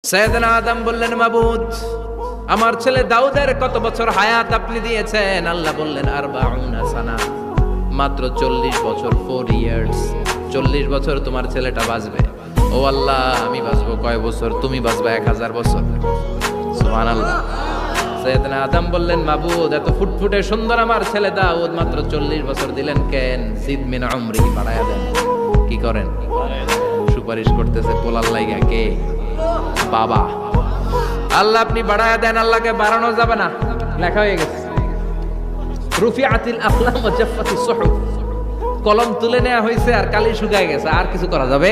সাইয়েদনা আদম বললেন, মাবুদ আমার ছেলে দাউদের কত বছর হায়াত আপনি দিয়েছেন? আল্লাহ বললেন, 40 সানা, মাত্র 40 বছর, 4 ইয়ার্স। 40 বছর তোমার ছেলেটা বাঁচবে। ও আল্লাহ, আমি বাঁচবো কয় বছর? তুমি বাঁচবা 1000 বছর। সুবহানাল্লাহ। সাইয়েদনা আদম বললেন, মাবুদ এত ফুটফুটে সুন্দর আমার ছেলে দাউদ, মাত্র 40 বছর দিলেন কেন? জিদ মিন উমরি, বাড়ায়া দেন। কি করেন? সুপারিশ করতেছে পোলার লাইগা কে? বাবা। আল্লাহ আপনি বাড়ায়া দেন। আল্লাহকে বাড়ানো যাবে না, লেখা হয়ে গেছে। রুফিআতিল আকলাম ওয়া জাফফাতিস সুহুফ, কলম তুলে নেওয়া হয়েছে আর কালি শুকায় গেছে, আর কিছু করা যাবে